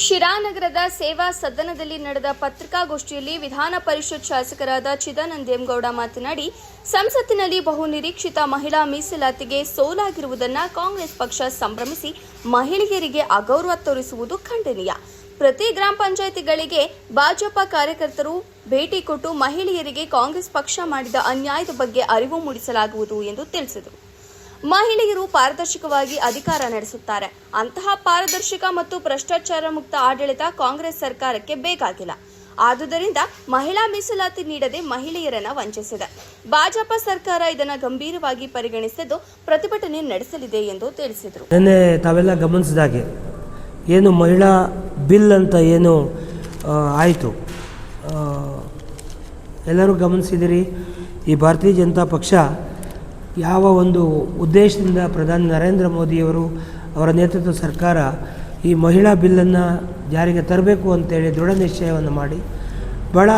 ಶಿರಾನಗರದ ಸೇವಾ ಸದನದಲ್ಲಿ ನಡೆದ ಪತ್ರಿಕಾಗೋಷ್ಠಿಯಲ್ಲಿ ವಿಧಾನ ಪರಿಷತ್ ಶಾಸಕರಾದ ಚಿದಾನಂದೇಗೌಡ ಮಾತನಾಡಿ, ಸಂಸತ್ತಿನಲ್ಲಿ ಬಹು ನಿರೀಕ್ಷಿತ ಮಹಿಳಾ ಮೀಸಲಾತಿಗೆ ಸೋಲಾಗಿರುವುದನ್ನು ಕಾಂಗ್ರೆಸ್ ಪಕ್ಷ ಸಂಭ್ರಮಿಸಿ ಮಹಿಳೆಯರಿಗೆ ಅಗೌರವ ತೋರಿಸುವುದು ಖಂಡನೀಯ. ಪ್ರತಿ ಗ್ರಾಮ ಪಂಚಾಯಿತಿಗಳಿಗೆ ಭಾಜಪ ಕಾರ್ಯಕರ್ತರು ಭೇಟಿ ಕೊಟ್ಟು ಮಹಿಳೆಯರಿಗೆ ಕಾಂಗ್ರೆಸ್ ಪಕ್ಷ ಮಾಡಿದ ಅನ್ಯಾಯದ ಬಗ್ಗೆ ಅರಿವು ಮೂಡಿಸಲಾಗುವುದು ಎಂದು ತಿಳಿಸಿದರು. ಮಹಿಳೆಯರು ಪಾರದರ್ಶಕವಾಗಿ ಅಧಿಕಾರ ನಡೆಸುತ್ತಾರೆ. ಅಂತಹ ಪಾರದರ್ಶಕ ಮತ್ತು ಭ್ರಷ್ಟಾಚಾರ ಮುಕ್ತ ಆಡಳಿತ ಕಾಂಗ್ರೆಸ್ ಸರ್ಕಾರಕ್ಕೆ ಬೇಕಾಗಿಲ್ಲ. ಆದುದರಿಂದ ಮಹಿಳಾ ಮೀಸಲಾತಿ ನೀಡದೆ ಮಹಿಳೆಯರನ್ನು ವಂಚಿಸಿದೆ. ಭಾಜಪ ಸರ್ಕಾರ ಇದನ್ನು ಗಂಭೀರವಾಗಿ ಪರಿಗಣಿಸಿದ್ದು ಪ್ರತಿಭಟನೆ ನಡೆಸಲಿದೆ ಎಂದು ತಿಳಿಸಿದರು. ನಿನ್ನೆ ತಾವೆಲ್ಲ ಗಮನಿಸಿದಾಗೆ ಏನು ಮಹಿಳಾ ಬಿಲ್ ಅಂತ ಏನು ಆಯಿತು, ಎಲ್ಲರೂ ಗಮನಿಸಿದಿರಿ. ಈ ಭಾರತೀಯ ಜನತಾ ಪಕ್ಷ ಯಾವ ಒಂದು ಉದ್ದೇಶದಿಂದ ಪ್ರಧಾನಿ ನರೇಂದ್ರ ಮೋದಿಯವರು ಅವರ ನೇತೃತ್ವದ ಸರ್ಕಾರ ಈ ಮಹಿಳಾ ಬಿಲ್ಲನ್ನು ಜಾರಿಗೆ ತರಬೇಕು ಅಂತೇಳಿ ದೃಢ ನಿಶ್ಚಯವನ್ನು ಮಾಡಿ ಭಾಳ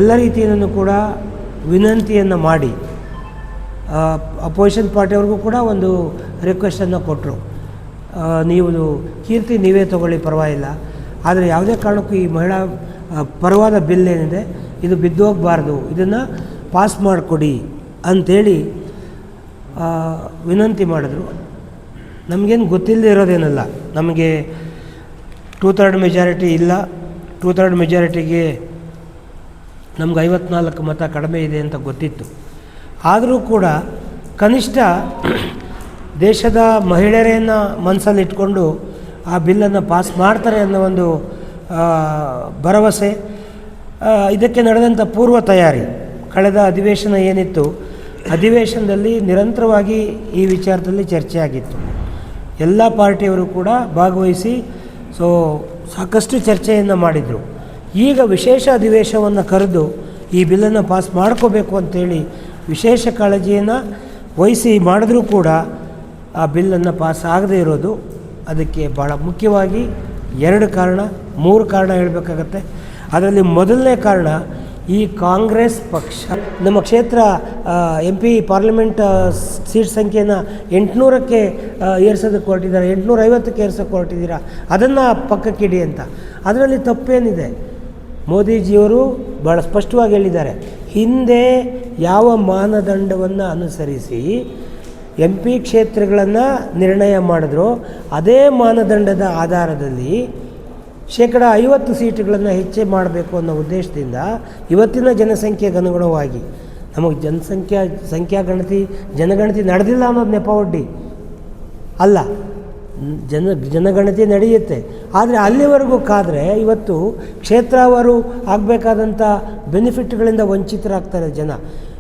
ಎಲ್ಲ ರೀತಿಯನ್ನು ಕೂಡ ವಿನಂತಿಯನ್ನು ಮಾಡಿ ಅಪೋಸಿಷನ್ ಪಾರ್ಟಿಯವ್ರಿಗೂ ಕೂಡ ಒಂದು ರಿಕ್ವೆಸ್ಟನ್ನು ಕೊಟ್ಟರು. ನೀವು ಕೀರ್ತಿ ನೀವೇ ತಗೊಳ್ಳಿ, ಪರವಾಗಿಲ್ಲ, ಆದರೆ ಯಾವುದೇ ಕಾರಣಕ್ಕೂ ಈ ಮಹಿಳಾ ಪರವಾದ ಬಿಲ್ ಏನಿದೆ ಇದು ಬಿದ್ದೋಗಬಾರ್ದು, ಇದನ್ನು ಪಾಸ್ ಮಾಡಿಕೊಡಿ ಅಂಥೇಳಿ ವಿನಂತಿ ಮಾಡಿದ್ರು. ನಮಗೇನು ಗೊತ್ತಿಲ್ಲದೆ ಇರೋದೇನಲ್ಲ, ನಮಗೆ 2/3 ಮೆಜಾರಿಟಿ ಇಲ್ಲ. 2/3 ಮೆಜಾರಿಟಿಗೆ ನಮ್ಗೆ 54 ಮತ ಕಡಿಮೆ ಇದೆ ಅಂತ ಗೊತ್ತಿತ್ತು. ಆದರೂ ಕೂಡ ಕನಿಷ್ಠ ದೇಶದ ಮಹಿಳೆಯರನ್ನು ಮನಸ್ಸಲ್ಲಿಟ್ಕೊಂಡು ಆ ಬಿಲ್ಲನ್ನು ಪಾಸ್ ಮಾಡ್ತಾರೆ ಅನ್ನೋ ಒಂದು ಭರವಸೆ, ಇದಕ್ಕೆ ನಡೆದಂಥ ಪೂರ್ವ ತಯಾರಿ, ಕಳೆದ ಅಧಿವೇಶನ ಏನಿತ್ತು, ಅಧಿವೇಶನದಲ್ಲಿ ನಿರಂತರವಾಗಿ ಈ ವಿಚಾರದಲ್ಲಿ ಚರ್ಚೆ ಆಗಿತ್ತು. ಎಲ್ಲ ಪಾರ್ಟಿಯವರು ಕೂಡ ಭಾಗವಹಿಸಿ ಸಾಕಷ್ಟು ಚರ್ಚೆಯನ್ನು ಮಾಡಿದರು. ಈಗ ವಿಶೇಷ ಅಧಿವೇಶನವನ್ನು ಕರೆದು ಈ ಬಿಲ್ಲನ್ನು ಪಾಸ್ ಮಾಡ್ಕೋಬೇಕು ಅಂತೇಳಿ ವಿಶೇಷ ಕಾಳಜಿಯನ್ನು ವಹಿಸಿ ಮಾಡಿದ್ರೂ ಕೂಡ ಆ ಬಿಲ್ಲನ್ನು ಪಾಸ್ ಆಗದೇ ಇರೋದು, ಅದಕ್ಕೆ ಭಾಳ ಮುಖ್ಯವಾಗಿ 2 ಕಾರಣ 3 ಕಾರಣ ಹೇಳಬೇಕಾಗತ್ತೆ. ಅದರಲ್ಲಿ ಮೊದಲನೇ ಕಾರಣ, ಈ ಕಾಂಗ್ರೆಸ್ ಪಕ್ಷ ನಮ್ಮ ಕ್ಷೇತ್ರ MP ಪಾರ್ಲಿಮೆಂಟ್ ಸೀಟ್ ಸಂಖ್ಯೆಯನ್ನು 800ಕ್ಕೆ ಏರ್ಸೋದಕ್ಕೆ ಹೊರಟಿದ್ದಾರೆ, 850ಕ್ಕೆ ಏರ್ಸೋಕ್ಕೆ ಹೊರಟಿದ್ದೀರಾ, ಅದನ್ನು ಪಕ್ಕಕ್ಕಿಡಿ ಅಂತ. ಅದರಲ್ಲಿ ತಪ್ಪೇನಿದೆ? ಮೋದಿಜಿಯವರು ಭಾಳ ಸ್ಪಷ್ಟವಾಗಿ ಹೇಳಿದ್ದಾರೆ, ಹಿಂದೆ ಯಾವ ಮಾನದಂಡವನ್ನು ಅನುಸರಿಸಿ MP ಕ್ಷೇತ್ರಗಳನ್ನು ನಿರ್ಣಯ ಮಾಡಿದ್ರು ಅದೇ ಮಾನದಂಡದ ಆಧಾರದಲ್ಲಿ 50% ಸೀಟುಗಳನ್ನು ಹೆಚ್ಚೆ ಮಾಡಬೇಕು ಅನ್ನೋ ಉದ್ದೇಶದಿಂದ ಇವತ್ತಿನ ಜನಸಂಖ್ಯೆಗೆ ಅನುಗುಣವಾಗಿ ನಮಗೆ ಜನಗಣತಿ ನಡೆದಿಲ್ಲ ಅನ್ನೋದು ನೆಪವೊಡ್ಡಿ ಅಲ್ಲ, ಜನಗಣತಿ ನಡೆಯುತ್ತೆ. ಆದರೆ ಅಲ್ಲಿವರೆಗೂ ಕಾದರೆ ಇವತ್ತು ಕ್ಷೇತ್ರವಾರು ಆಗಬೇಕಾದಂಥ ಬೆನಿಫಿಟ್ಗಳಿಂದ ವಂಚಿತರಾಗ್ತಾರೆ ಜನ.